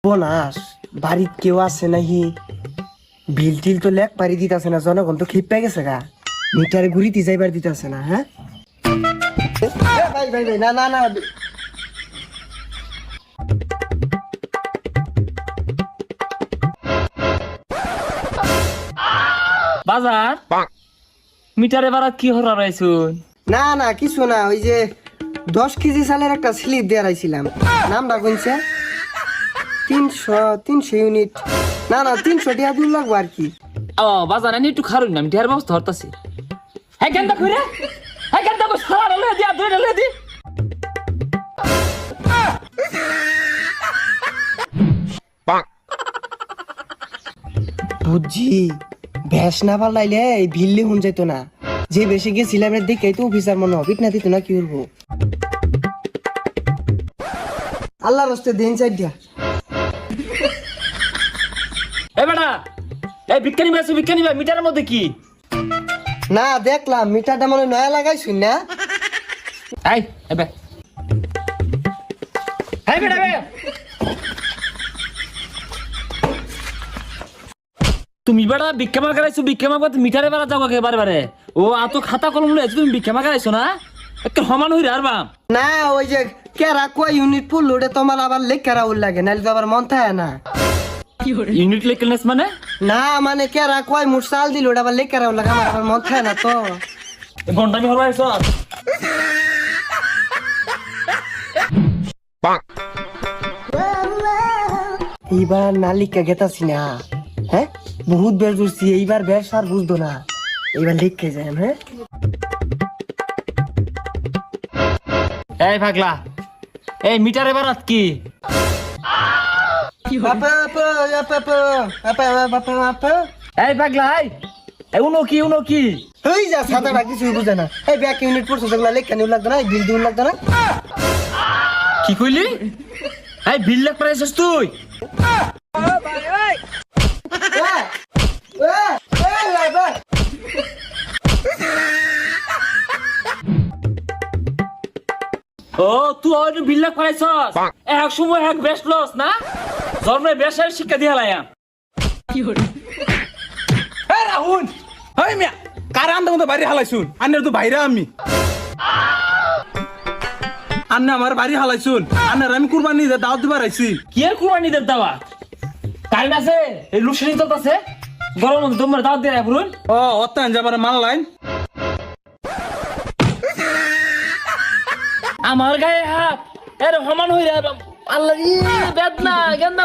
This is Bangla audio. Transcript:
বোনাস বাড়িত কেউ আছে নাহি বিল টিল তো লেখ পারি দিতেছে না, জনগণ তো খিপ পেয়ে গেছে গা, মিটারে ঘুরিতে যাইবার দিতেছে না। হ্যাঁ ভাই ভাই ভাই, না না না, বাজার মিটারে বারাত কি হরা রাইছুন? না না কিছু না, ওই যে 10 কেজি চালের একটা স্লিপ দিয়ে রাইছিলাম, নামটা কইছে 300 ইউনিট, না না 300 টাকা দূর লাগবো আর কি। ও বাজার আমি একটু খারুন না, আমি ঢের ব্যবস্থা হরতাছি। হ্যাঁ কেনটা কইরে, হ্যাঁ কেনটা কই সারা লয়ে দিয়া দুইটা লয়ে দি। বুঝছি, ভ্যাস না পাল্লাইলে এই ভিল্লি হুন যেত না, যে বেশি গেছিলাম দেখে তো অফিসার মনে হবে না, দিত না কি করবো। আল্লাহর রাস্তে দিন চাই দিয়া এ বেটা, এই বিজ্ঞানী ভাই বিজ্ঞানী ভাই, মিটারের মধ্যে কি? না দেখলাম মিটারটা মনে নয়া লাগাইছুন না। এই এবে এই বেটা বে, তুমি বেটা বিক্ষেমা করাইছো, বিক্ষেমা করতে মিটারে বেড়া যাও কে বারে বারে। ও আতো খাতা কলম লইছো, তুমি বিক্ষেমা করাইছো না, একটা সমান হইরে আর বাম না ওই যে কেরা কয় ইউনিট পড়লো ওটা তোমার আবার লেখারা ওর লাগে, নাহলে তো আবার মন থাকে না। ইউনিট লেকেলনেস মানে? না মানে কেরা কয় মুঠ চাল দিল ওটা আবার লেখারা ওর লাগে, আমার আবার মন থাকে না তো। ঘন্টা আমি হরবাইছ এইবার না লিখা গেতাছি না, হ্যাঁ বহুত বের জুড়ছি, এইবার বেশ আর বুঝতো না, এইবার লিখে যায়। হ্যাঁ এই পাগলা, এই মিটারে বারাত কি? এই পাগলা, এই উনো কি উনো কি? এই যা সাদাটা কিছুই বুঝে না, এই ব্যাক ইউনিট পড়ছে যেগুলো লেখা নিউ লাগতো না, বিল দিউ লাগতো না। কি কইলি? এই বিল লেখ পাইছস তুই? ও তুই ওই বিল লেখ পাইছস, এক সময় এক বেস্ট লস না, জন্মে বেশের শিক্ষা দিয়া লাইয়া। এ রাহুল, হই মিয়া কার আন্দা মতো বাড়ি হালাইছুন, আন্নের তো বাইরে আমি আন্নে আমার বাড়ি হালাইছুন, আন্নের আমি কুরবানি দিয়ে দাওয়াত দিবার আইছি। কি আর কুরবানি দের দাওয়া কারণ আছে, এই লুসেনি চলতেছে, গরম তোমার দাওয়াত দিয়ে রাখুন। ও অত্যান যাবার মানলাইন আমার গায়ে হাত এর সমান হইরা আল্লাহ বেদনা গেন্দা